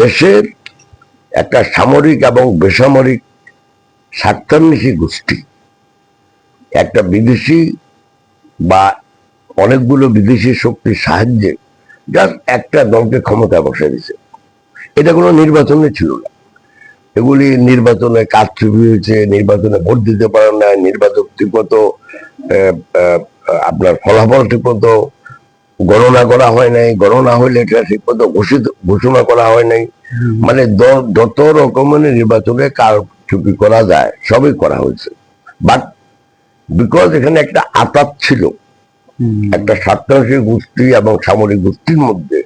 দেশের একটা সামরিক এবং বেসামরিক স্বার্থান্বেষী গোষ্ঠী একটা বিদেশি বা অনেকগুলো বিদেশি শক্তির সাহায্যে জাস্ট একটা দলকে ক্ষমতা বসে দিছে। এটা কোনো নির্বাচনে ছিল না। এগুলি নির্বাচনে কারচুপি হয়েছে, নির্বাচনে ভোট দিতে পারে না, নির্বাচন ঠিকমতো আপনার ফলাফল ঠিকমতো গণনা করা হয় নাই, গণনা হইলে এটা ঠিকমতো ঘোষণা করা হয় নাই। মানে যত রকমের নির্বাচনে কারচুপি করা যায় সবই করা হয়েছে। বাট বিকজ এখানে একটা আতাত ছিল, একটা স্বার্থান্বেষী গোষ্ঠী এবং সামরিক গোষ্ঠীর মধ্যে,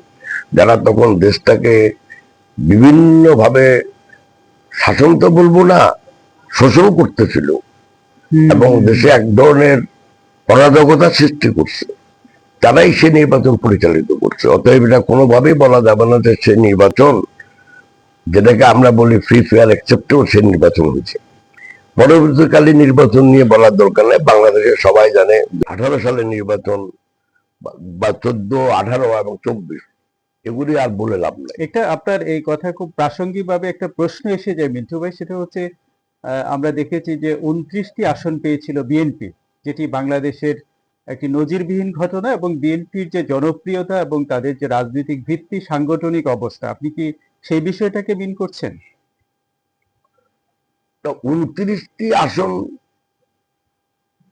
যারা তখন দেশটাকে বিভিন্ন ভাবে শাসন তো বলবো না, শোষণ করতেছিল এবং দেশে এক ধরনের অরাজকতা সৃষ্টি করছে, তারাই সে নির্বাচন পরিচালিত করছে। অতএব এটা কোনোভাবেই বলা যাবে না যে সে নির্বাচন, যেটাকে আমরা বলি ফ্রি ফেয়ার অ্যাকসেপ্টেবল, সে নির্বাচন হয়েছে। পরবর্তীকালে নির্বাচন নিয়ে বলার দরকার নেই, বাংলাদেশের সবাই জানে 18 সালের নির্বাচন বা 14, 18 এবং 24 এগুলি আর বলে লাভ নেই। এটা আপনার এই কথা খুব প্রাসঙ্গিক ভাবে একটা প্রশ্ন এসে যায় মিন্টু ভাই, সেটা হচ্ছে আমরা দেখেছি যে 29টি আসন পেয়েছিল বিএনপি, যেটি বাংলাদেশের একটি নজিরবিহীন ঘটনা, এবং বিএনপির যে জনপ্রিয়তা এবং তাদের যে রাজনৈতিক ভিত্তি, সাংগঠনিক অবস্থা, আপনি কি সেই বিষয়টাকে মিন করছেন? তো 29টি আসন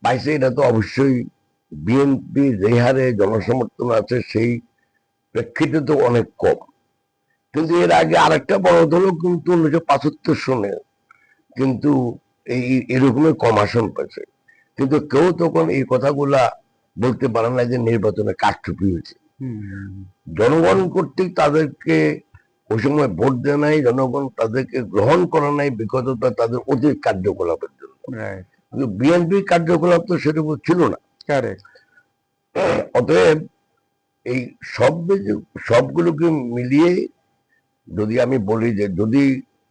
পাইছে, এটা তো অবশ্যই বিএনপি যে হারে জনসমর্থন আছে সেই প্রেক্ষিতে তো অনেক কম। কিন্তু এর আগে আরেকটা বড় দলও কিন্তু 1975 সনে কিন্তু এই এরকমের কম আসন পাইছে, কিন্তু কেউ তখন এই কথাগুলা বলতে পারে না যে নির্বাচনে কারচুপি হয়েছে। জনগণ কর্তৃক তাদেরকে ওই সময় ভোট দেয় নাই, জনগণ তাদেরকে গ্রহণ করে নাই বিগত তাদের অতীত কার্যকলাপের জন্য। কিন্তু বিএনপি কার্যকলাপ তো সেরকম ছিল না। অতএব এই সবগুলোকে মিলিয়ে যদি আমি বলি যে যদি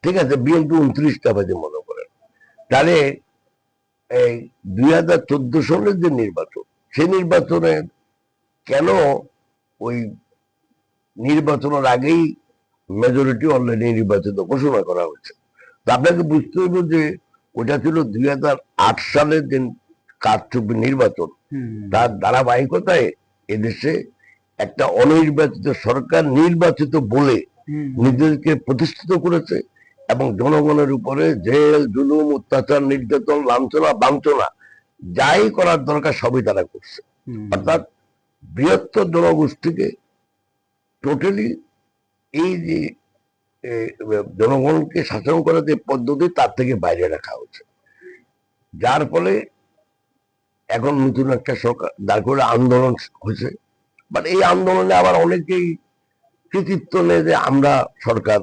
ঠিক আছে বিএনপি 29টা বাজে মনে করেন, তাহলে এই 2014 সালের যে নির্বাচন, সেই নির্বাচনে কেন ওই নির্বাচনের আগেই মেজরিটি অলরেডি নির্বাচিত ঘোষণা করা হয়েছে? তো আপনাকে বুঝতে হবে যে ওটা ছিল 2008 সালের যে কারচুপি নির্বাচন, তার ধারাবাহিকতায় এদেশে একটা অনির্বাচিত সরকার নির্বাচিত বলে নিজেদেরকে প্রতিষ্ঠিত করেছে এবং জনগণের উপরে জেল, জুলুম, অত্যাচার, নির্যাতন, লাঞ্ছনা, বাঞ্ছনা যাই করার দরকার সবই তারা করছে। অর্থাৎ বৃহত্তর জনগোষ্ঠীকে টোটালি এই যে জনগণকে শাসন করার যে পদ্ধতি তার থেকে বাইরে রাখা হচ্ছে, যার ফলে এখন নতুন একটা সরকার দাঁড় করে আন্দোলন হয়েছে। বাট এই আন্দোলনে আবার অনেকেই কৃতিত্ব নেই যে আমরা সরকার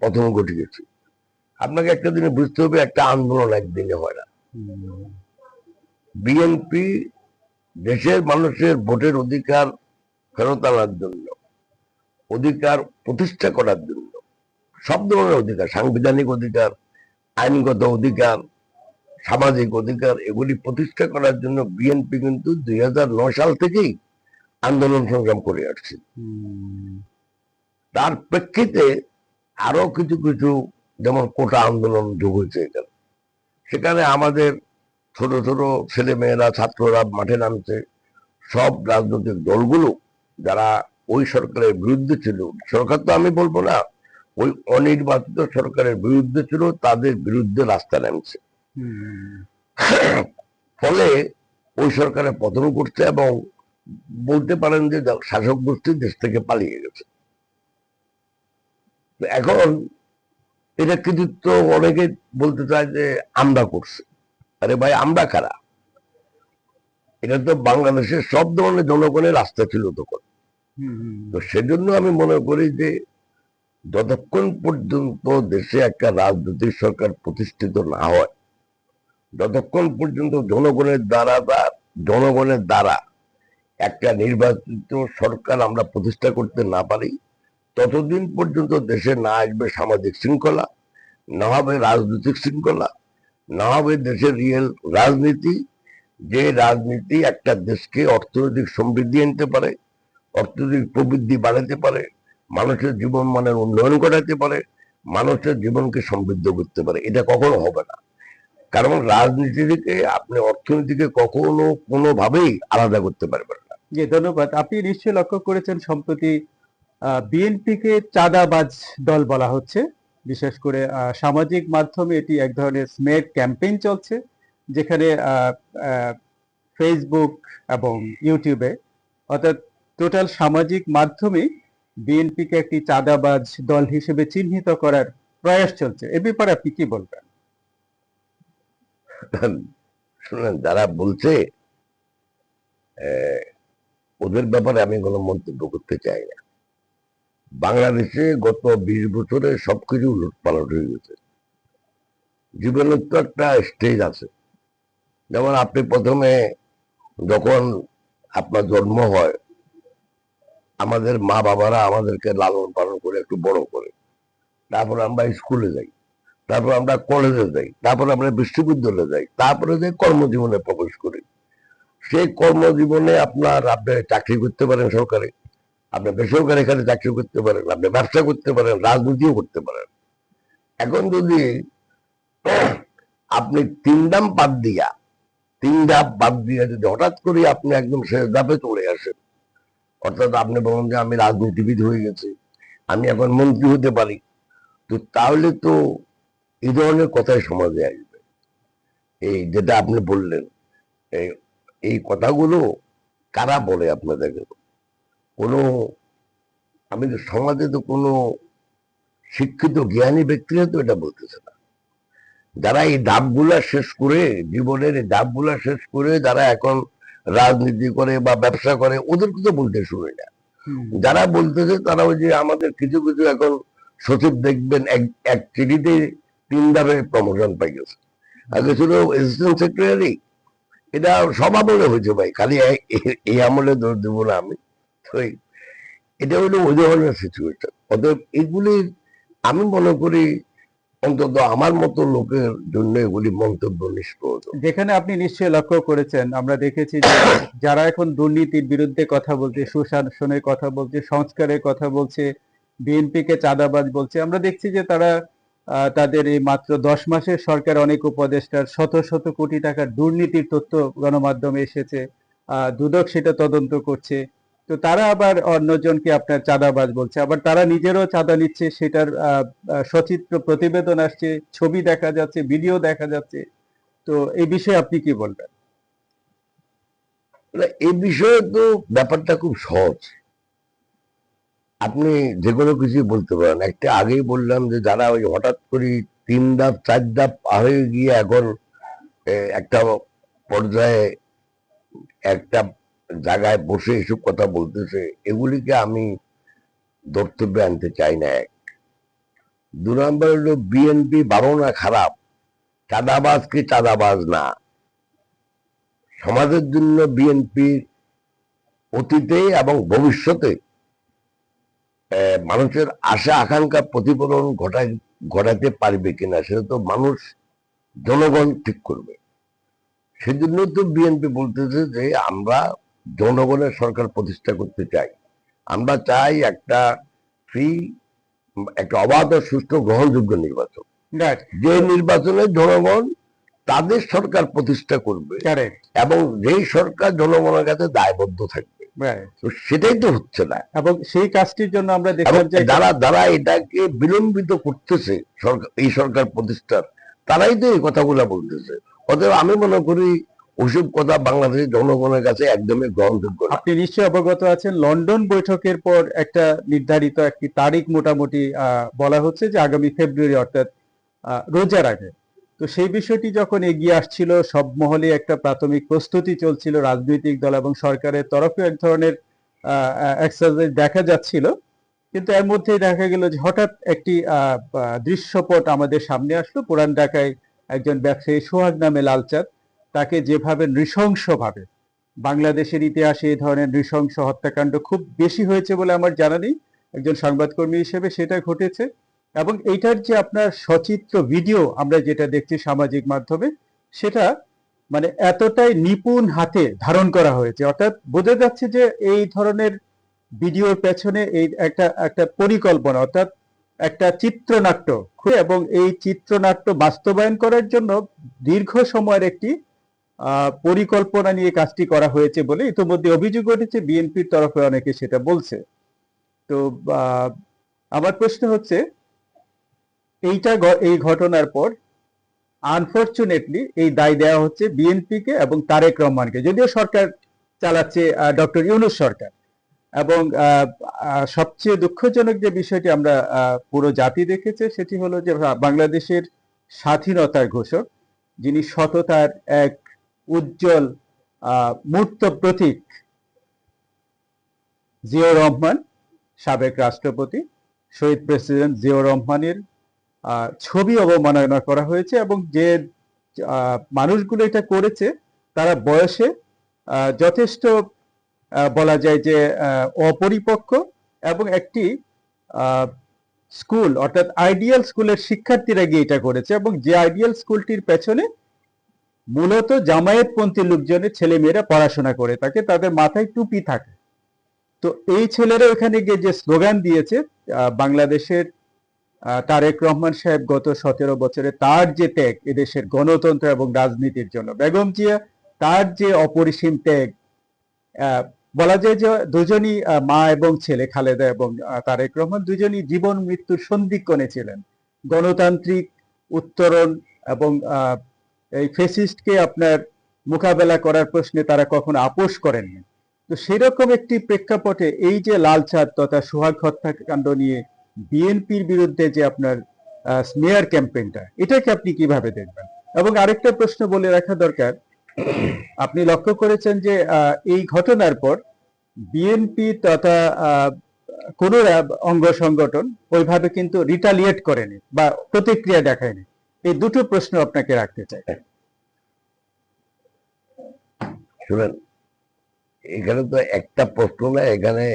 প্রথম ঘটিয়েছি। আপনাকে একটা দিনে বুঝতে হবে, একটা আন্দোলন একদিনে হয় না। বিএনপি দেশের মানুষের ভোটের অধিকার ফেরত আনার জন্য, অধিকার প্রতিষ্ঠা করার জন্য, সব ধরনের অধিকার, সাংবিধানিক অধিকার, আইনগত অধিকার, সামাজিক অধিকার, এগুলি প্রতিষ্ঠা করার জন্য বিএনপি কিন্তু 2009 সাল থেকেই আন্দোলন সংগ্রাম করে আসছে। তার প্রেক্ষিতে আরো কিছু কিছু, যেমন কোটা আন্দোলন যোগ হয়েছে এখানে, সেখানে আমাদের ছোট ছোট ছেলে মেয়েরা, ছাত্ররা মাঠে নামছে। সব রাজনৈতিক দলগুলো যারা ওই সরকারের বিরুদ্ধে ছিল, সরকার তো আমি বলবো না, ওই অনির্বাচিত সরকারের বিরুদ্ধে ছিল, তাদের বিরুদ্ধে রাস্তা নামছে। ফলে ওই সরকারের পতন করছে এবং বলতে পারেন যে শাসক গোষ্ঠী দেশ থেকে পালিয়ে গেছে। এখন এটা কৃতিত্ব অনেকে বলতে চায় যে আমরা করছি। আরে ভাই, আমরা কারা? এটা তো বাংলাদেশের সব ধরনের জনগণের রাস্তা ছিল তখন। তো সেজন্য আমি মনে করি যে যতক্ষণ পর্যন্ত দেশে একটা রাজনৈতিক সরকার প্রতিষ্ঠিত না হয়, যতক্ষণ পর্যন্ত জনগণের দ্বারা একটা নির্বাচিত সরকার আমরা প্রতিষ্ঠা করতে না পারি, ততদিন পর্যন্ত দেশে না আসবে সামাজিক শৃঙ্খলা, না হবে রাজনৈতিক শৃঙ্খলা, না হবে দেশের রিয়েল রাজনীতি, যে রাজনীতি একটা দেশকে অর্থনৈতিক সমৃদ্ধি আনতে পারে, অর্থনৈতিক প্রবৃদ্ধি বাড়াতে পারে, মানুষের জীবন মানের উন্নয়ন ঘটাতে পারে, মানুষের জীবনকে সমৃদ্ধ করতে পারে। এটা কখনো হবে না, কারণ রাজনীতি থেকে আপনি অর্থনীতিকে কখনো কোনোভাবেই আলাদা করতে পারবেন না। জি, ধন্যবাদ। আপনি নিশ্চয়ই লক্ষ্য করেছেন সম্প্রতি বিএনপিকে চাঁদাবাজ দল বলা হচ্ছে। বিশেষ করে সামাজিক মাধ্যমে এটি এক ধরনের স্মেক ক্যাম্পেইন চলছে, যেখানে ফেসবুক এবং ইউটিউবে, অর্থাৎ টোটাল সামাজিক মাধ্যমে বিএনপিকে একটি চাঁদাবাজ দল হিসেবে চিহ্নিত করার প্রয়াস চলছে। এ ব্যাপারে আপনি কি বলবেন? শুনেন, যারা বলছে ওদের ব্যাপারে আমি কোনো মন্তব্য করতে চাই না। বাংলাদেশে গত 20 বছরে সবকিছু উলটপালট হয়ে গেছে। জীবনের তো একটা স্টেজ আছে। যেমন আপনি প্রথমে যখন আপনার জন্ম হয়, আমাদের মা বাবারা আমাদেরকে লালন পালন করে একটু বড় করে, তারপর আমরা স্কুলে যাই, তারপর আমরা কলেজে যাই, তারপর আমরা বিশ্ববিদ্যালয়ে যাই, তারপরে যে কর্মজীবনে প্রবেশ করি। সেই কর্মজীবনে আপনি চাকরি করতে পারেন সরকারি, আপনি বেসরকারি এখানে চাকরি করতে পারেন, আপনি ব্যবসা করতে পারেন, রাজনীতিও করতে পারেন। এখন যদি আপনি তিন ধাপ বাদ দিয়া যদি হঠাৎ করে আপনি একদম শেষ ধাপে চলে আসেন, অর্থাৎ আপনি বলেন যে আমি রাজনীতিবিদ হয়ে গেছি, আমি এখন মন্ত্রী হতে পারি, তো তাহলে তো এই ধরনের কথাই সমাজে আসবে। এই যেটা আপনি বললেন, এই এই কথাগুলো কারা বলে আপনাদেরকে? কোনো, আমি তো সমাজে তো কোনো শিক্ষিত জ্ঞানী ব্যক্তিরা তো এটা বলতেছে না। যারা এই ধাপগুলা শেষ করে, জীবনের এই ধাপগুলা শেষ করে যারা এখন রাজনীতি করে বা ব্যবসা করে, ওদেরকে তো বলতে শুনি না। যারা বলতেছে তারা ওই যে আমাদের কিছু কিছু এখন সচিব দেখবেন এক চিঠিতে 3 ধাপে প্রমোশন পাই গেছে। আগে ছিল অ্যাসিস্ট্যান্ট সেক্রেটারি, এটা সব আমলে হয়েছে ভাই, খালি এই আমলে দোষ দেবো না আমি। তো এটা হলো ওই ধরনের সিচুয়েশন। অতএব এগুলি আমি মনে করি অন্তত আমার মতো লোকের জন্য এগুলি মন্তব্য নিষ্প্রয়োজন। যেখানে আপনি নিশ্চয়ই লক্ষ্য করেছেন, আমরা দেখেছি যে যারা এখন দুর্নীতির বিরুদ্ধে কথা বলছে, সুশাসনের কথা বলছে, সংস্কারের কথা বলছে, বিএনপিকে চাঁদাবাজ বলছে, আমরা দেখছি যে তারা তাদের এই মাত্র 10 মাসের সরকার অনেক উপদেষ্টার শত শত কোটি টাকার দুর্নীতির তথ্য গণমাধ্যমে এসেছে, দুদক সেটা তদন্ত করছে। তো তারা আবার অন্যজনকে আপনার চাঁদাবাজ বলছে, আবার তারা নিজেরও চাঁদা নিচ্ছে, সেটার সচিত্র প্রতিবেদন আসছে, ছবি দেখা যাচ্ছে, ভিডিও দেখা যাচ্ছে। তো এই বিষয়ে আপনি কি বলবেন? এই বিষয়ে তো ব্যাপারটা খুব সহজ, আপনি যে কোনো কিছু বলতে পারেন। একটা আগেই বললাম যে যারা ওই হঠাৎ করে 3 ধাপ 4 ধাপ হয়ে গিয়ে এখন একটা পর্যায়ে একটা জায়গায় বসে এসব কথা বলতেছে, এগুলিকে আমি ধর্তব্যে আনতে চাই না। 2 নম্বর হলো বিএনপি ভালো না খারাপ, চাঁদাবাজ কি চাঁদাবাজ না, সমাজের জন্য বিএনপি অতীতে এবং ভবিষ্যতে মানুষের আশা আকাঙ্ক্ষা প্রতিফলন ঘটাতে পারবে কিনা সেটা তো মানুষ, জনগণ ঠিক করবে। সেজন্য তো বিএনপি বলতেছে যে আমরা জনগণের সরকার প্রতিষ্ঠা করতে চাই। আমরা চাই একটা ফ্রি, একটা অবাধ ও সুষ্ঠু গ্রহণযোগ্য নির্বাচন, যে নির্বাচনে জনগণ তাদের সরকার প্রতিষ্ঠা করবে এবং যেই সরকার জনগণের কাছে দায়বদ্ধ থাকবে। তো সেটাই তো হচ্ছে না, এবং সেই কাজটির জন্য আমরা দেখলাম যে যারা এটাকে বিলম্বিত করতেছে এই সরকার প্রতিষ্ঠার, তারাই তো এই কথাগুলা বলতেছে। অতএব আমি মনে করি ওসব কথা বাংলাদেশের জনগণের কাছে একদমই গ্রহণযোগ্য না। আপনি নিশ্চয়ই অবগত আছেন, লন্ডন বৈঠকের পর একটা নির্ধারিত একটি তারিখ মোটামুটি বলা হচ্ছে যে আগামী ফেব্রুয়ারি, অর্থাৎ রোজার আগে। তো সেই বিষয়টি যখন এগিয়ে আসছিল, সব মহলে একটা প্রাথমিক প্রস্তুতি চলছিল, রাজনৈতিক দল এবং সরকারের তরফে এক ধরনের এক্সারসাইজ দেখা যাচ্ছিল। কিন্তু এর মধ্যেই দেখা গেল যে হঠাৎ একটি দৃশ্যপট আমাদের সামনে আসলো। পুরান ঢাকায় একজন ব্যবসায়ী সোহাগ নামে লালচাঁদ, তাকে যেভাবে নৃশংসভাবে, বাংলাদেশের ইতিহাসে এই ধরনের নৃশংস হত্যাকাণ্ড খুব বেশি হয়েছে বলে আমার জানা নেই, একজন সংবাদকর্মী হিসেবে সেটা ঘটেছে। এবং এইটার যে আপনার সচিত্র ভিডিও আমরা যেটা দেখছি সামাজিক মাধ্যমে, সেটা মানে এতটাই নিপুণ হাতে ধারণ করা হয়েছে, অর্থাৎ বোঝা যাচ্ছে যে এই ধরনের ভিডিওর পেছনে এই একটা একটা পরিকল্পনা, অর্থাৎ একটা চিত্রনাট্য এবং এই চিত্রনাট্য বাস্তবায়ন করার জন্য দীর্ঘ সময়ের একটি পরিকল্পনা নিয়ে কাজটি করা হয়েছে বলে ইতিমধ্যে অভিযোগ উঠেছে, বিএনপির তরফে অনেকে সেটা বলছে। তো আহ, আমার প্রশ্ন হচ্ছে, এই ঘটনার পর আনফরচুনেটলি এই দায় দেওয়া হচ্ছে বিএনপিকে এবং তারেক রহমানকে, যদিও সরকার চালাচ্ছে ডক্টর ইউনূস সরকার। এবং সবচেয়ে দুঃখজনক যে বিষয়টি আমরা পুরো জাতি দেখেছে সেটি হলো যে বাংলাদেশের স্বাধীনতার ঘোষক, যিনি সততার এক উজ্জ্বল মূর্ত প্রতীক, জিয়াউর রহমান, সাবেক রাষ্ট্রপতি শহীদ প্রেসিডেন্ট জিয়াউর রহমানের ছবি অবমাননা করা হয়েছে। এবং যে মানুষগুলো এটা করেছে তারা বয়সে যথেষ্ট বলা যায় যে অপরিপক্ক, এবং একটি স্কুল অর্থাৎ আইডিয়াল স্কুলের শিক্ষার্থীরা গিয়ে এটা করেছে, এবং যে আইডিয়াল স্কুলটির পেছনে মূলত জামায়াতপন্থী লোকজনের ছেলেমেয়েরা পড়াশোনা করে থাকে, তাদের মাথায় টুপি থাকে। তো এই ছেলেরা ওখানে গিয়ে যে স্লোগান দিয়েছে, বাংলাদেশের তারেক রহমান সাহেব গত 17 বছরে তার যে ত্যাগ এদেশের গণতন্ত্র এবং রাজনীতির জন্য, বেগম জিয়া তার যে অপরিসীম ত্যাগ, বলা যায় যে দুজনই মা এবং ছেলে, খালেদা এবং তারেক রহমান দুজনই জীবন মৃত্যুর সন্ধিক্ষণে ছিলেন। গণতান্ত্রিক উত্তরণ এবং এই ফেসিস্টকে আপনার মোকাবেলা করার প্রশ্নে তারা কখনো আপোষ করেননি। তো সেরকম একটি প্রেক্ষাপটে এই যে লালচাঁদ তথা সোহাগ হত্যাকাণ্ড নিয়ে বিএনপির বিরুদ্ধে যে আপনার স্মেয়ার ক্যাম্পেইনটা, এটাকে আপনি কিভাবে দেখবেন? এবং আরেকটা প্রশ্ন বলে রাখা দরকার, আপনি লক্ষ্য করেছেন যে এই ঘটনার পর বিএনপি তথা কোন অঙ্গ সংগঠন ওইভাবে কিন্তু রিটালিয়েট করেনি বা প্রতিক্রিয়া দেখায়নি। এই দুটো প্রশ্ন আপনাকে রাখতে চাই। শুনেন, এখানে তো একটা প্রশ্ন না, এখানে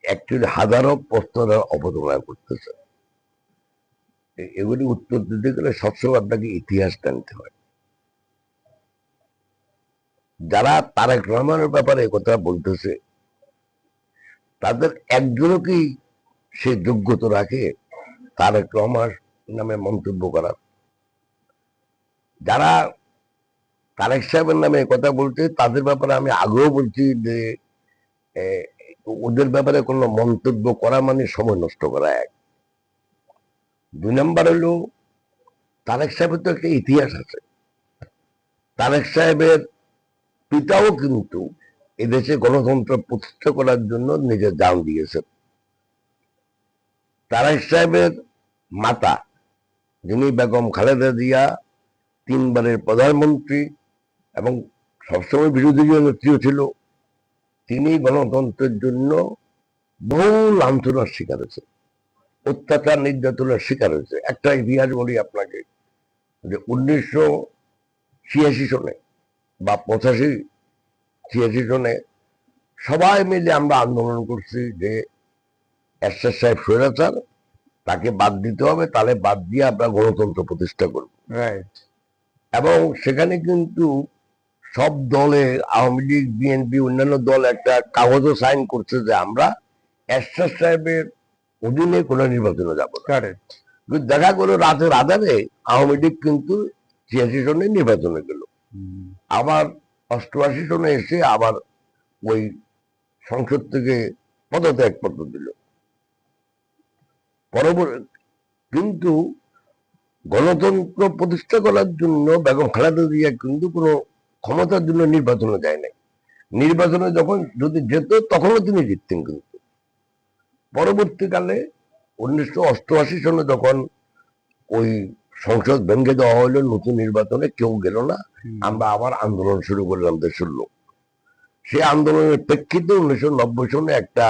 অ্যাকচুয়ালি হাজারো প্রশ্নের অবতারণা করতেছে। এগুলি উত্তর দিতে গেলে সবসময় আপনাকে ইতিহাস টানতে হয়। যারা তারেক রহমানের ব্যাপারে কথা বলতেছে তাদের একজনও কি সে যোগ্যতা রাখে তারেক রহমান নামে মন্তব্য করার? যারা তারেক সাহেবের নামে কথা বলছে তাদের ব্যাপারে আমি আগেও বলছি যে ওদের ব্যাপারে কোনো মন্তব্য করা মানে সময় নষ্ট করা এক। 2 নাম্বার হলো, তারেক সাহেবের তো একটা ইতিহাস আছে। তারেক সাহেবের পিতাও কিন্তু এদেশে গণতন্ত্র প্রতিষ্ঠা করার জন্য নিজের জান দিয়েছেন। তারেক সাহেবের মাতা, যিনি বেগম খালেদা জিয়া, 3 বারের প্রধানমন্ত্রী এবং সবসময় বিরোধী নেত্রীও ছিল, তিনি গণতন্ত্রের জন্য বহু লাঞ্ছনার শিকার হয়েছে, অত্যাচার নির্যাতনের শিকার হয়েছে। একটা ইতিহাস বলি আপনাকে, যে 1986 সনে বা 85-86 সনে সবাই মিলে আমরা আন্দোলন করছি যে এরশাদ সাহেব স্বৈরাচার, তাকে বাদ দিতে হবে, তাহলে বাদ দিয়ে আমরা গণতন্ত্র প্রতিষ্ঠা করব। রাইট। এবং সেখানে কিন্তু সব দলে, আওয়ামী লীগ, বিএনপি, অন্যান্য দল একটা কাগজও সাইন করছে যে আমরা এরশাদ সাহেবের অধীনে কোনো নির্বাচনে যাব না। কারেক্ট। কিন্তু দেখা গেল রাতের আধারে আওয়ামী লীগ কিন্তু 86 সনে নির্বাচনে গেল, আবার 88 সনে এসে আবার ওই সংসদ থেকে পদত্যাগপত্র দিল। পরবর্তী কিন্তু গণতন্ত্র প্রতিষ্ঠা করার জন্য বেগম খালেদা জিয়া কিন্তু কোনো ক্ষমতার জন্য নির্বাচনে যায় নাই। নির্বাচনে যখন যদি যেত তখনও তিনি জিততেন। কিন্তু পরবর্তীকালে 1988 সনে যখন ওই সংসদ ভেঙে দেওয়া হলো, নতুন নির্বাচনে কেউ গেল না, আমরা আবার আন্দোলন শুরু করলাম দেশের লোক। সেই আন্দোলনের প্রেক্ষিতে 1990 সনে একটা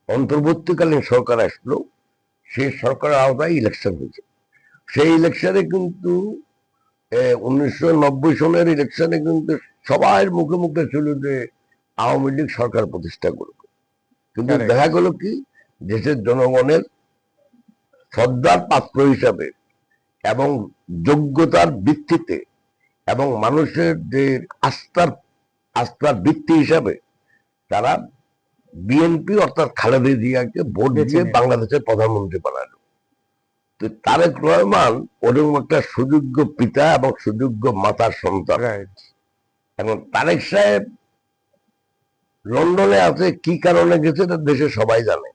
অন্তর্বর্তীকালীন সরকার আসলো, সেই সরকারের আওতায় ইলেকশন হয়েছে। সেই ইলেকশনে কিন্তু 1990 সনের ইলেকশনে কিন্তু সবার মুখে মুখে ছিল যে আওয়ামী লীগ সরকার প্রতিষ্ঠা করবে। কিন্তু দেখা গেল কি, দেশের জনগণের শ্রদ্ধার পাত্র হিসাবে এবং যোগ্যতার ভিত্তিতে এবং মানুষের যে আস্থার ভিত্তি হিসাবে তারা বিএনপি অর্থাৎ খালেদা জিয়াকে ভোট বেছে দিয়ে নিল। বাংলাদেশের প্রধানমন্ত্রী বানালো। তো তারেক রহমান ওরকম একটা সুযোগ্য পিতা এবং সুযোগ্য মাতার সন্তান। রাইট। এবং তারেক সাহেব লন্ডনে আছে, কি কারণে গেছে এটা দেশে সবাই জানে।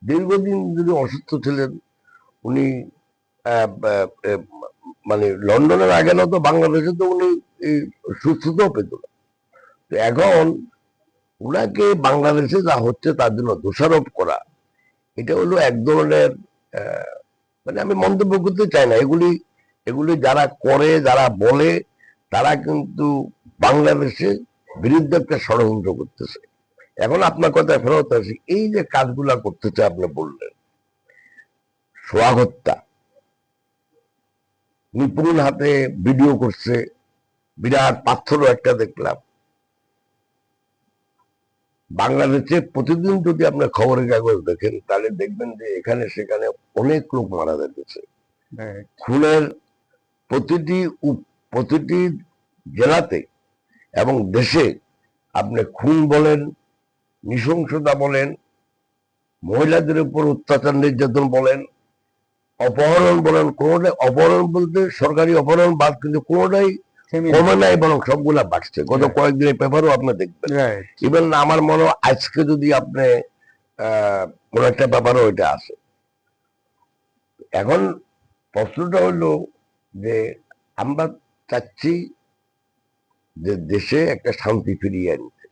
দীর্ঘদিন যদি অসুস্থ ছিলেন উনি, আহ, আহ, আহ, মানে লন্ডনের আগে না তো বাংলাদেশে তো উনি এই সুস্থতাও পেত না। তো এখন উনাকে বাংলাদেশে যা হচ্ছে তার জন্য দোষারোপ করা, এটা হলো এক ধরনের মানে আমি মন্তব্য করতে চাই না। এগুলি এগুলি যারা করে, যারা বলে, তারা কিন্তু বাংলাদেশের বিরুদ্ধে একটা ষড়যন্ত্র করতেছে। এখন আপনার কথায় ফেরত আসি, এই যে কাজগুলা করতেছে আপনি বললেন, সোহাগ হত্যা, নিপুণ হাতে ভিডিও করছে, বিরাট পাথরও একটা দেখলাম। বাংলাদেশে প্রতিদিন যদি আপনি খবরের কাগজ দেখেন তাহলে দেখবেন যে এখানে সেখানে অনেক লোক মারা যাচ্ছে। রাইট। খুনের প্রতিটি প্রতিটি জেলাতে এবং দেশে আপনি খুন বলেন, নৃশংসতা বলেন, মহিলাদের উপর অত্যাচার নির্যাতন বলেন, অপহরণ বলেন, কোনোটাই অপহরণ বলতে সরকারি অপহরণ বাদ, কিন্তু কোনোটাই কমে নাই, বরং সবগুলা বাড়ছে। গত কয়েকদিনের পেপারও আপনি দেখবেন। রাইট। ইভেন আমার মনে হয় আজকে যদি আপনি কোন একটা ব্যাপারও ওইটা আছে। এখন প্রশ্নটা হলো যে আমরা চাচ্ছি যে দেশে একটা শান্তি ফিরিয়ে আনতে,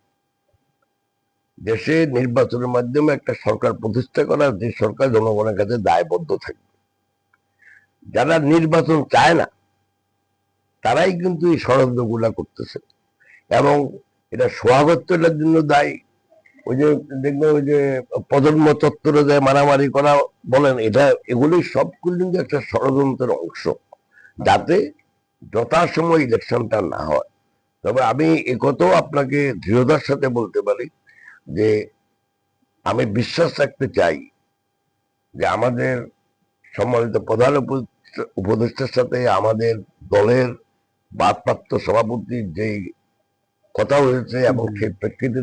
দেশে নির্বাচনের মাধ্যমে একটা সরকার প্রতিষ্ঠা করা, যে সরকার জনগণের কাছে দায়বদ্ধ থাকবে। যারা নির্বাচন চায় না তারাই কিন্তু এই ষড়যন্ত্রগুলা করতেছে, এবং এটা সোহাগত্বের জন্য দায়ী। ওই যে দেখবেন ওই যে প্রজন্ম চত্বরে যায় মারামারি করা বলেন, এটা এগুলি সব কিন্তু একটা ষড়যন্ত্রের অংশ, যাতে যথাসময় ইলেকশনটা না হয়। তবে আমি একথাও আপনাকে দৃঢ়তার সাথে বলতে পারি যে আমি বিশ্বাস রাখতে চাই যে আমাদের সম্মানিত প্রধান উপদেষ্টার সাথে আমাদের দলের ভারপ্রাপ্ত সভাপতির যেই কথা হয়েছে এবং সেই প্রেক্ষিতে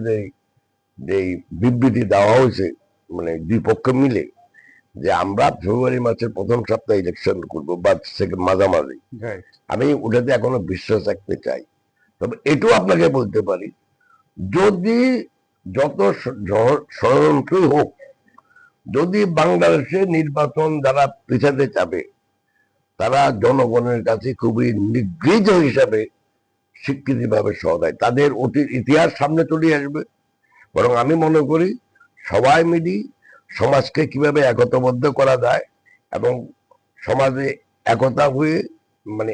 যেই বিবৃতি দেওয়া হয়েছে, মানে দুই পক্ষ মিলে, যে আমরা ফেব্রুয়ারি মাসের প্রথম সপ্তাহে ইলেকশন করবো বা মাঝামাঝি, আমি ওটাতে এখনো বিশ্বাস রাখতে চাই। তবে এটাও আপনাকে বলতে পারি, যদি যত ষড়যন্ত্রই হোক, যদি বাংলাদেশে নির্বাচন যারা পিছাতে চাবে তারা জনগণের কাছে খুবই নিগৃহীত হিসাবে স্বীকৃতি পাবে, সহায় তাদের অতীত ইতিহাস সামনে চলে আসবে। বরং আমি মনে করি সবাই মিলি সমাজকে কিভাবে একতাবদ্ধ করা যায় এবং সমাজে একতা হয়ে মানে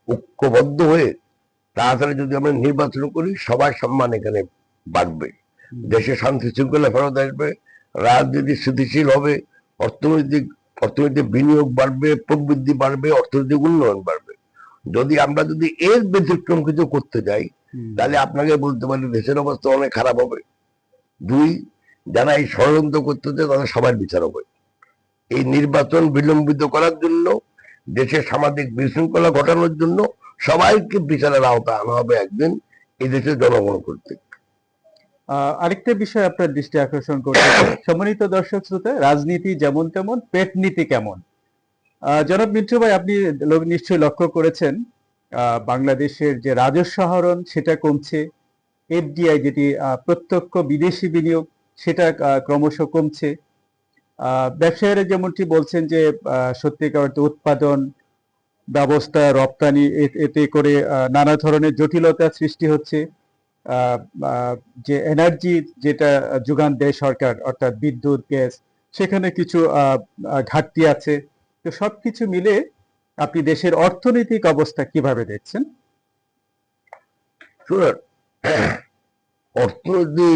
ঐক্যবদ্ধ হয়ে তাড়াতাড়ি যদি আমরা নির্বাচন করি, সবার সম্মান এখানে বাড়বে, দেশে শান্তি শৃঙ্খলা ফেরত আসবে, রাজনীতি স্থিতিশীল হবে, অর্থনৈতিক বিনিয়োগ বাড়বে, প্রবৃদ্ধি বাড়বে, অর্থনৈতিক উন্নয়ন বাড়বে। আমরা যদি এর ব্যতিক্রম কিছু করতে যাই তাহলে আপনাকে বলতে পারি দেশের অবস্থা অনেক খারাপ হবে। দুই, যারা এই ষড়যন্ত্র করতেছে তাদের সবার বিচার হবে। এই নির্বাচন বিলম্বিত করার জন্য, দেশের সামাজিক বিশৃঙ্খলা ঘটানোর জন্য সবাইকে বিচারের আওতায় আনা হবে একদিন, এই দেশের জনগণ কর্তৃক। আরেকটা বিষয় আপনার দৃষ্টি আকর্ষণ করতে সম্মানিত দর্শক শ্রোতা, রাজনীতি যেমন তেমন, পেট নীতি কেমন। জনাব মিন্টু ভাই, আপনি নিশ্চয়ই লক্ষ্য করেছেন বাংলাদেশের যে রাজস্ব আহরণ সেটা কমছে, এফডিআই যেটি প্রত্যক্ষ বিদেশি বিনিয়োগ সেটা ক্রমশ কমছে। ব্যবসায়ীরা যেমনটি বলছেন যে সত্যিকার অর্থে উৎপাদন ব্যবস্থা, রপ্তানি, এতে করে নানা ধরনের জটিলতা সৃষ্টি হচ্ছে। যে এনার্জি যেটা যোগান দেয় সরকার, অর্থাৎ বিদ্যুৎ, গ্যাস, সেখানে কিছু ঘাটতি আছে। তো সবকিছু মিলে আপনি দেশের অর্থনৈতিক অবস্থা কিভাবে দেখছেন? অর্থনীতি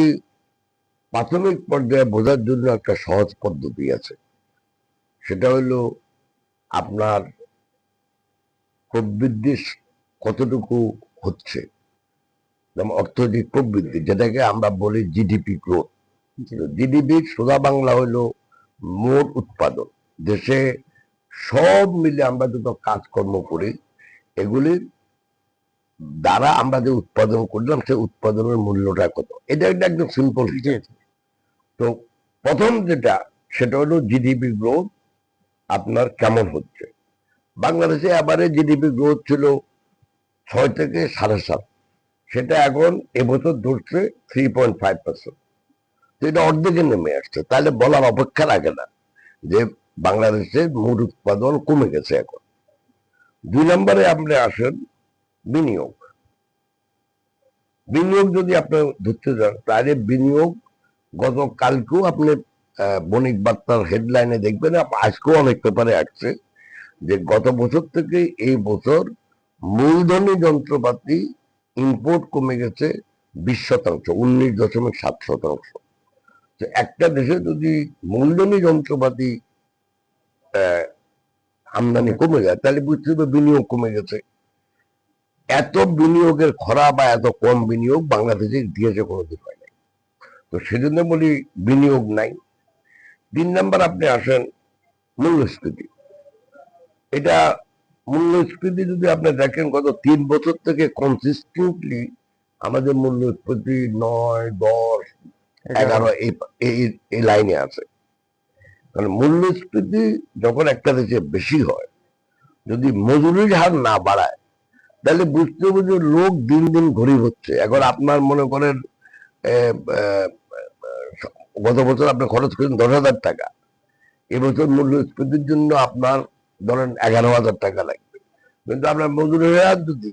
প্রাথমিক পর্যায়ে বোঝার জন্য একটা সহজ পদ্ধতি আছে, সেটা হলো আপনার প্রবৃদ্ধি কতটুকু হচ্ছে, যেমন অর্থনৈতিক প্রবৃদ্ধি, যেটাকে আমরা বলি জিডিপি গ্রোথ। জিডিপি সোজা বাংলা হলো মোট উৎপাদন। দেশে সব মিলে আমরা যত কাজকর্ম করি এগুলির দ্বারা আমরা যে উৎপাদন করলাম সেই উৎপাদনের মূল্যটা কত, এটা একটা একদম সিম্পল হিসাব। তো প্রথম যেটা, সেটা হলো জিডিপি গ্রোথ আপনার কেমন হচ্ছে। বাংলাদেশে এবারে জিডিপি গ্রোথ ছিল 6 থেকে 7.5, সেটা এখন এবছর ধরছে 3.5%। তো এটা অর্ধেকে নেমে আসছে, তাহলে বলার অপেক্ষা রাখে না যে বাংলাদেশের মোট উৎপাদন কমে গেছে এখন। 2 নম্বরে আপনি আসেন বিনিয়োগ। বিনিয়োগ যদি আপনি ধরতে যান, তাহলে বিনিয়োগ গতকালকেও আপনি বণিক বার্তার হেডলাইনে দেখবেন, আজকেও অনেক পেপারে আসছে যে গত বছর থেকে এই বছর মূলধনী যন্ত্রপাতি ইম্পোর্ট কমে গেছে 20%, 19.7%। তো একটা দেশে যদি মূলধনী যন্ত্রপাতি আমদানি কমে যায়, তাহলে বুঝতে হবে বিনিয়োগ কমে গেছে। এত বিনিয়োগের খরা বা এত কম বিনিয়োগ বাংলাদেশের ইতিহাসে কোনোদিন হয় নাই। তো সেজন্য বলি বিনিয়োগ নাই। 3 নম্বর আপনি আসেন মূল্যস্ফীতি। এটা মূল্যস্ফীতি যদি আপনি দেখেন, গত 3 বছর থেকে কনসিস্টেন্টলি আমাদের মূল্যস্ফীতি 9, 10, 11 এই লাইনে আছে। মানে মূল্যস্ফীতি যখন একটা দেশে বেশি হয়, যদি মজুরির হার না বাড়ায়, তাহলে বুঝতে হবে যে লোক দিন দিন গরিব হচ্ছে। এখন আপনার মনে করেন গত বছর আপনি খরচ করেন 10,000 টাকা, এবছর মূল্যস্ফীতির জন্য আপনার ধরেন 11,000 টাকা লাগবে। কিন্তু আপনার মজুরির হার যদি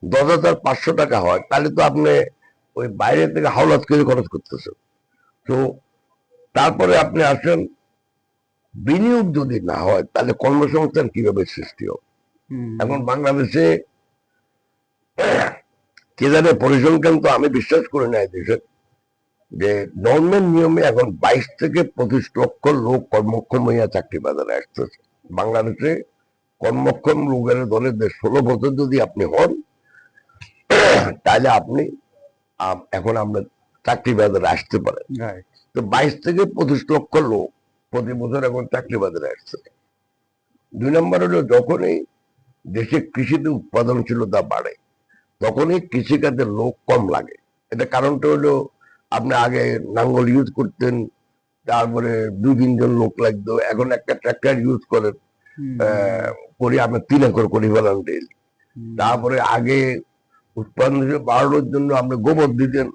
10,500 টাকা হয়, তাহলে তো আপনি ওই বাইরে থেকে হাওলাত করে খরচ করতেছেন। তো তারপরে আপনি আসেন বিনিয়োগ যদি না হয়, তাহলে কর্মসংস্থান কিভাবে সৃষ্টি হবে। এখন বাংলাদেশে কেদারে পরিসংখ্যান তো আমি বিশ্বাস করি না দেশের, যে নর্মের নিয়মে এখন 22 থেকে 25 লক্ষ লোক কর্মক্ষম হইয়া চাকরি বাজারে আসতেছে। বাংলাদেশে কর্মক্ষম লোকের দলে 16 বছর যদি আপনি হন, তাহলে আপনি এখন আমরা চাকরি বাজারে আসতে পারেন। তো 22 থেকে 25 লক্ষ লোক প্রতি বছর এখন চাকরি বাজারে আসছে। 2 নম্বর হলো, যখনই দেশে কৃষিতে উৎপাদনশীলতা বাড়ে, তখনই কৃষিকাজের লোক কম লাগে। এটা কারণটা হলো, আপনি আগে নাঙ্গল ইউজ করতেন, তারপরে 2-3 জন লোক লাগতো। এখন একটা ট্রাক্টর ইউজ করেন, করি আপনি 3 একর করি ফেলান ডেইলি। তারপরে আগে উৎপাদন বাড়ানোর জন্য আপনি গোবর দিতেন,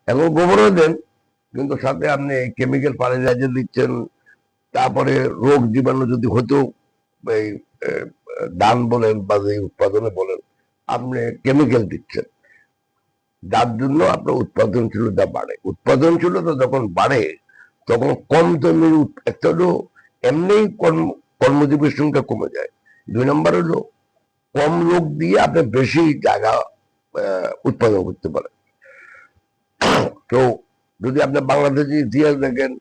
এখন গোবরও দেন, কিন্তু সাথে আপনি কেমিক্যাল ফার্টিলাইজার দিচ্ছেন। তারপরে রোগ জীবাণু যদি হতো, এই ধান বলেন বা যে উৎপাদনে বলেন, আপনি কেমিক্যাল দিচ্ছেন, যার জন্য আপনার উৎপাদনশীলতা বাড়ে। উৎপাদনশীলতা যখন বাড়ে, তখন কম জমির একটা হলো এমনি কর্মজীবীর সংখ্যা কমে যায়। 2 নম্বর হলো, কম লোক দিয়ে আপনি বেশি জায়গা উৎপাদন করতে পারেন। তো যদি আপনি বাংলাদেশের ইতিহাস দেখেন,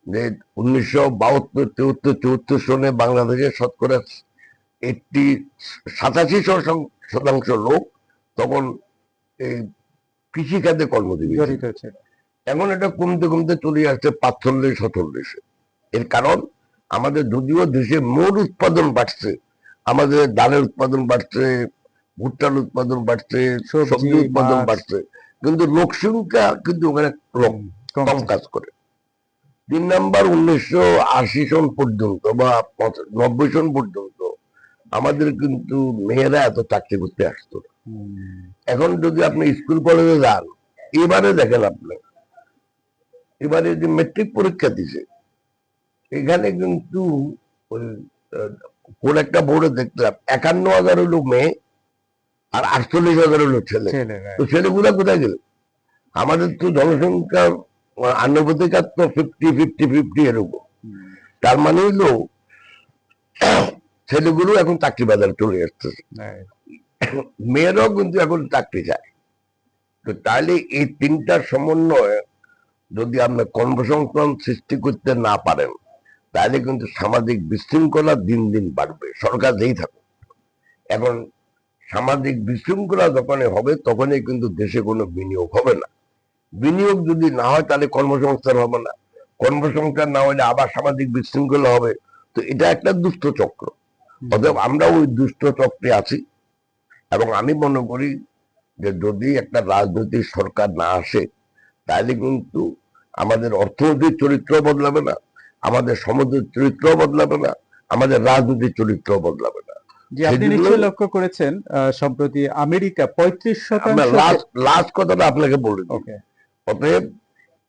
যে 1972, 73, 74 সনে বাংলাদেশের শতকরা 87% লোক তখন এই কৃষিখাতে কর্মজীবী ছিল। এখন এটা কমতে কমতে চলে আসছে 45-46। এর কারণ, আমাদের যদিও দেশে মোট উৎপাদন বাড়ছে, আমাদের ধানের উৎপাদন বাড়ছে, ভুট্টার উৎপাদন বাড়ছে, সবজি উৎপাদন বাড়ছে, কিন্তু লোক সংখ্যা কিন্তু ওখানে কম কাজ করে। 3 নম্বর, 1980 সন পর্যন্ত বা 90 সন পর্যন্ত আমাদের কিন্তু মেয়েরা এত চাকরি করতে আসতো না। এখন যদি আপনি স্কুল কলেজে যান, এবারে দেখেন আপনি, এবারে যে মেট্রিক পরীক্ষা দিছে, এখানে কিন্তু ওই কোন একটা বোর্ডে দেখলাম 51,000 হলো মেয়ে আর 48,000 হলো ছেলে। তো ছেলেগুলা কোথায় গেল? আমাদের তো জনসংখ্যা আনুপাতিক তো 50-50-50 এরকম। তার মানে হলো ছেলেগুলো এখন চাকরি বাজারে চলে আসতেছে, মেয়েরাও কিন্তু এখন চাকরি চায়। তো তাহলে এই তিনটার সমন্বয়ে যদি আপনি কর্মসংস্থান সৃষ্টি করতে না পারেন, তাহলে কিন্তু সামাজিক বিশৃঙ্খলা দিন দিন বাড়বে, সরকার যেই থাকুক। এখন সামাজিক বিশৃঙ্খলা যখনই হবে, তখনই কিন্তু দেশে কোনো বিনিয়োগ হবে না। বিনিয়োগ যদি না হয়, তাহলে কর্মসংস্থান হবে না, কর্মসংস্থান না হলে আবার সামাজিক বিশৃঙ্খলা হবে। তো এটা একটা দুষ্ট চক্র। অতএব আমরা ওই দুষ্ট চক্রে আছি, এবং আমি মনে করি যে যদি একটা রাজনৈতিক সরকার না আসে, তাহলে কিন্তু আমাদের অর্থনৈতিক চরিত্র বদলাবে না, আমাদের সমাজের চরিত্র বদলাবে না, আমাদের রাজনৈতিক চরিত্র বদলাবে না। যে আপনি সেজন্য নিশ্চয়ই লক্ষ্য করেছেন সম্প্রতি আমেরিকা 35% লাস্ট কথাটা আপনাকে বলে দিই। ওকে, অতএব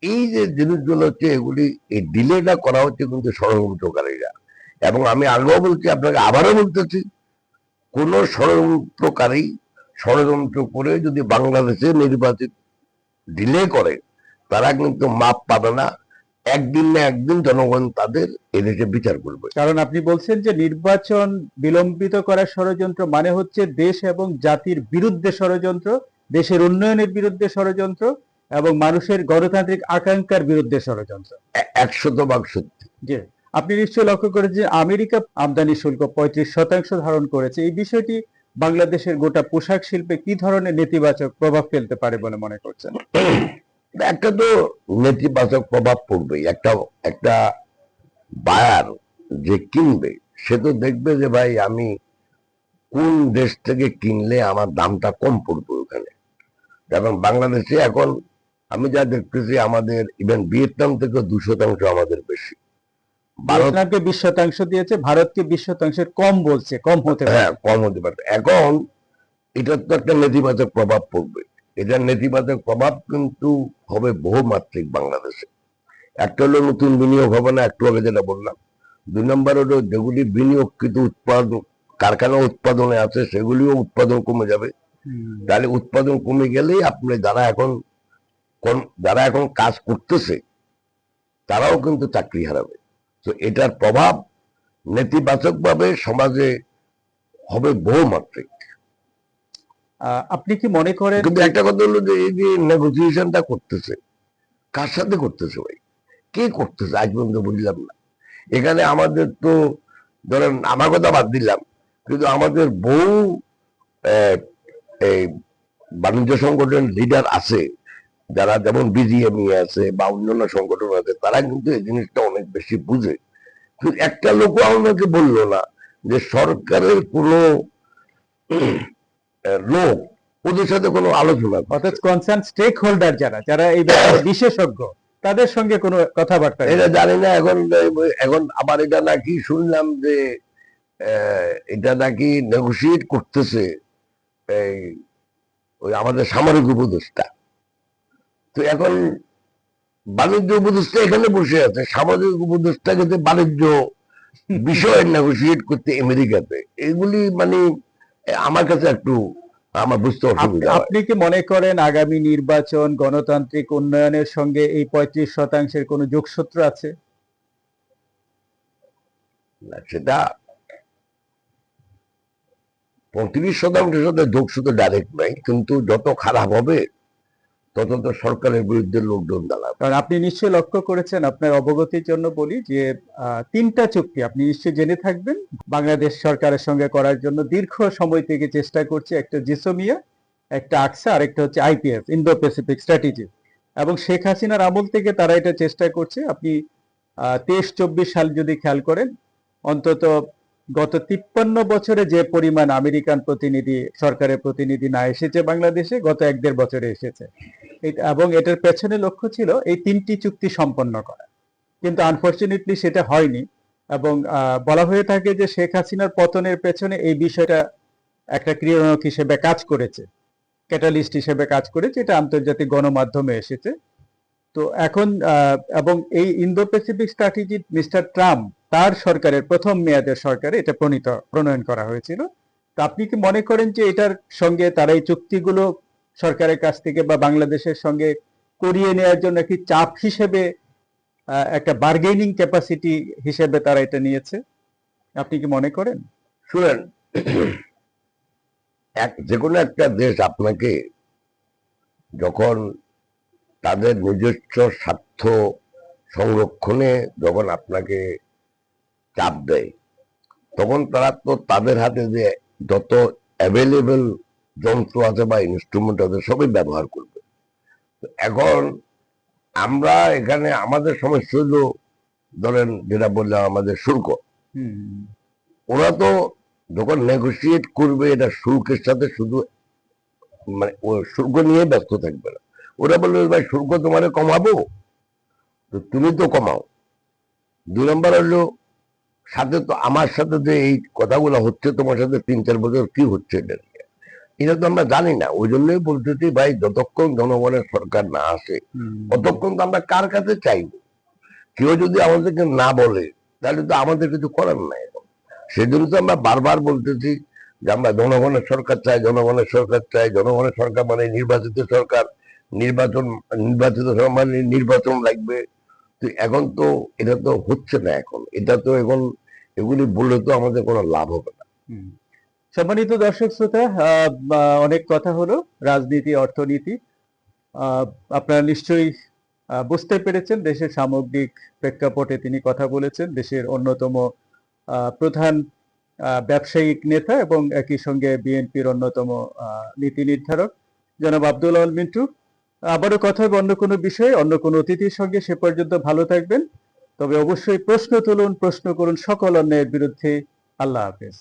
এই যে জিনিসগুলো হচ্ছে এগুলি এই ডিলেটা করা হচ্ছে কিন্তু ষড়যন্ত্রকারীরা। এবং আমি আগেও বলছি, আপনাকে আবারও বলতেছি, কোন ষড়যন্ত্রকারী ষড়যন্ত্র করে যদি বাংলাদেশে নির্বাচিত ডিলে করে, তারা কিন্তু মাপ পাবে না। একদিন না একদিন জনগণ তাদের এদেশে বিচার করবে। কারণ আপনি বলছেন যে নির্বাচন বিলম্বিত করার ষড়যন্ত্র মানে হচ্ছে দেশ এবং জাতির বিরুদ্ধে ষড়যন্ত্র, দেশের উন্নয়নের বিরুদ্ধে ষড়যন্ত্র এবং মানুষের গণতান্ত্রিক আকাঙ্ক্ষার বিরুদ্ধে ষড়যন্ত্র। 100% সত্যি। জি, আপনি নিশ্চয়ই লক্ষ্য করেছেন যে আমেরিকা আমদানি শুল্ক 35% ধারণ করেছে। এই বিষয়টি বাংলাদেশের গোটা পোশাক শিল্পে কি ধরনের নেতিবাচক প্রভাব ফেলতে পারে বলে মনে করছেন? একটা তো নেতিবাচক প্রভাব পড়বে। একটা একটা বায়ার যে কিনবে, সে তো দেখবে যে ভাই আমি কোন দেশ থেকে কিনলে আমার দামটা কম পড়বে ওখানে। এবং বাংলাদেশে এখন আমি যা দেখতেছি, আমাদের ইভেন ভিয়েতনাম থেকে 2% আমাদের বেশি। ভারত, ভিয়েতনামকে 20% দিয়েছে, ভারতকে 20%-এর কম বলছে, কম হতে পারে। হ্যাঁ, কম হতে পারে। এখন এটার তো একটা নেতিবাচক প্রভাব পড়বে। এটার নেতিবাচক প্রভাব কিন্তু হবে বহুমাত্রিক বাংলাদেশে। একটা হলো নতুন বিনিয়োগ হবে না, একটু আগে যেটা বললাম। 2 নম্বর হলো যেগুলি বিনিয়োগকৃত উৎপাদন কারখানা উৎপাদনে আছে, সেগুলিও উৎপাদন কমে যাবে। তাহলে উৎপাদন কমে গেলেই আপনি যারা এখন কাজ করতেছে তারাও কিন্তু চাকরি হারাবে। তো এটার প্রভাব নেতিবাচক ভাবে সমাজে হবে বহুমাত্রিক। আপনি কি মনে করেন? কিন্তু একটা কথা হলো যে এই যে নেগোসিয়েশনটা করতেছে, কার সাথে করতেছে ভাই? কে করতেছে আজ পর্যন্ত বুঝলাম না। এখানে আমাদের তো, ধরেন আমার কথা বাদ দিলাম, কিন্তু আমাদের বহু এই বাণিজ্য সংগঠন লিডার আছে, যারা যেমন বিজিএমই আছে বা অন্যান্য সংগঠন আছে, তারা কিন্তু এই জিনিসটা অনেক বেশি বুঝে। কিন্তু একটা লোক আমাকে বললো না যে সরকারের কোনো লোক ওদের সাথে কোনো আলোচনা করছে। অর্থাৎ কনসার্ন স্টেক হোল্ডার যারা যারা এই ব্যাপারে বিশেষজ্ঞ, তাদের সঙ্গে কোনো কথাবার্তা নেই। এটা জানি না। এখন এখন আবার এটা নাকি শুনলাম যে এটা নাকি নেগোসিয়েট করতেছে এই ওই আমাদের সামরিক উপদেষ্টা। তো এখন বাণিজ্য উপদেষ্টা এখানে বসে আছে, সামাজিক উপদেষ্টা কিন্তু বাণিজ্য বিষয় নেগোসিয়েট করতে আমেরিকাতে। এগুলি মানে আমার কাছে একটু আমার বুঝতে অসুবিধা হয়। আপনি কি মনে করেন আগামী নির্বাচন গণতান্ত্রিক উন্নয়নের সঙ্গে এই 35%-এর কোনো যোগসূত্র আছে? না, সেটা 35%-এর সাথে যোগসূত্র ডাইরেক্ট নাই, কিন্তু যত খারাপ হবে তত তো সরকারের বিরুদ্ধে লোকজন দাঁড়াবে। কারণ আপনি নিশ্চয়ই লক্ষ্য করেছেন, আপনার অবগতির জন্য বলি যে 3টা চুক্তি আপনি নিশ্চয়ই জেনে থাকবেন বাংলাদেশ সরকারের সঙ্গে করার জন্য দীর্ঘ সময় থেকে চেষ্টা করছে। একটা জিসোমিয়া, একটা আকসা, আর একটা হচ্ছে আইপিএফ, ইন্দো প্যাসিফিক স্ট্র্যাটেজি। এবং শেখ হাসিনার আমল থেকে তারা এটা চেষ্টা করছে। আপনি 23-24 সাল যদি খেয়াল করেন, অন্তত গত 53 বছরে যে পরিমাণ আমেরিকান প্রতিনিধি, সরকারের প্রতিনিধি না এসেছে বাংলাদেশে, গত 1-1.5 বছরে এসেছে। এবং এটার পেছনে লক্ষ্য ছিল এই 3টি চুক্তি সম্পন্ন করা, কিন্তু আনফরচুনেটলি সেটা হয়নি। এবং বলা হয়ে থাকে যে শেখ হাসিনার পতনের পেছনে এই বিষয়টা একটা ক্রিয়ানক হিসেবে কাজ করেছে, ক্যাটালিস্ট হিসেবে কাজ করেছে, এটা আন্তর্জাতিক গণমাধ্যমে এসেছে। তো এখন এবং এই Indo Pacific strategy mister Trump তার সরকারের প্রথম মেয়াদের সরকারে এটা প্রণয়ন করা হয়েছিল। তো আপনি কি মনে করেন যে এটার সঙ্গে তারা এই চুক্তিগুলো সরকারের কাছ থেকে বা বাংলাদেশের সঙ্গে করিয়ে নেওয়ার জন্য কি চাপ হিসেবে, একটা বার্গেনিং ক্যাপাসিটি হিসেবে তারা এটা নিয়েছে? আপনি কি মনে করেন? শুনেন, যে কোনো একটা দেশ আপনাকে যখন তাদের নিজস্ব স্বার্থ সংরক্ষণে যখন আপনাকে চাপ দেয়, তখন তারা তো তাদের হাতে যে যত অ্যাভেলেবল যন্ত্র আছে বা ইনস্ট্রুমেন্ট আছে সবই ব্যবহার করবে। এখন আমরা এখানে আমাদের সমস্যা হলো, ধরেন যেটা বললাম আমাদের শুল্ক। ওরা তো যখন নেগোসিয়েট করবে এটা শুল্কের সাথে শুধু মানে ও শুল্ক নিয়ে ব্যস্ত থাকবে না। ওরা বলবে ভাই শুল্ক তোমারে কমাবো, তো তুমি তো কমাও। 2 নম্বর হলো, সাথে তো আমার সাথে যে এই কথাগুলো হচ্ছে তোমার সাথে 3-4 বছর কি হচ্ছে এটা নিয়ে, এটা তো আমরা জানি না। ওই জন্যই বলতেছি ভাই, যতক্ষণ জনগণের সরকার না আসে ততক্ষণ তো আমরা কার কাছে চাইবো? কেউ যদি আমাদেরকে না বলে তাহলে তো আমাদের কিছু করার নাই। সেজন্য তো আমরা বারবার বলতেছি যে আমরা জনগণের সরকার চাই, জনগণের সরকার চাই। জনগণের সরকার মানে নির্বাচিত সরকার, নির্বাচিত সরকার মানে নির্বাচন লাগবে। তো এখন তো এটা তো হচ্ছে না। এখন এটা তো এখন এগুলি বললে তো আমাদের কোনো লাভ হবে না। সম্মানিত দর্শক শ্রোতা, অনেক কথা হলো রাজনীতি, অর্থনীতি। আহ, আপনারা নিশ্চয়ই বুঝতে পেরেছেন দেশের সামগ্রিক প্রেক্ষাপটে তিনি কথা বলেছেন, দেশের অন্যতম প্রধান ব্যবসায়িক নেতা এবং একই সঙ্গে বিএনপির অন্যতম নীতি নির্ধারক জনাব আব্দুল আল মিন্টু। আবারও কথা হবে অন্য কোনো বিষয়ে, অন্য কোনো অতিথির সঙ্গে। সে পর্যন্ত ভালো থাকবেন, তবে অবশ্যই প্রশ্ন তুলুন, প্রশ্ন করুন সকল অন্যায়ের বিরুদ্ধে। আল্লাহ হাফেজ।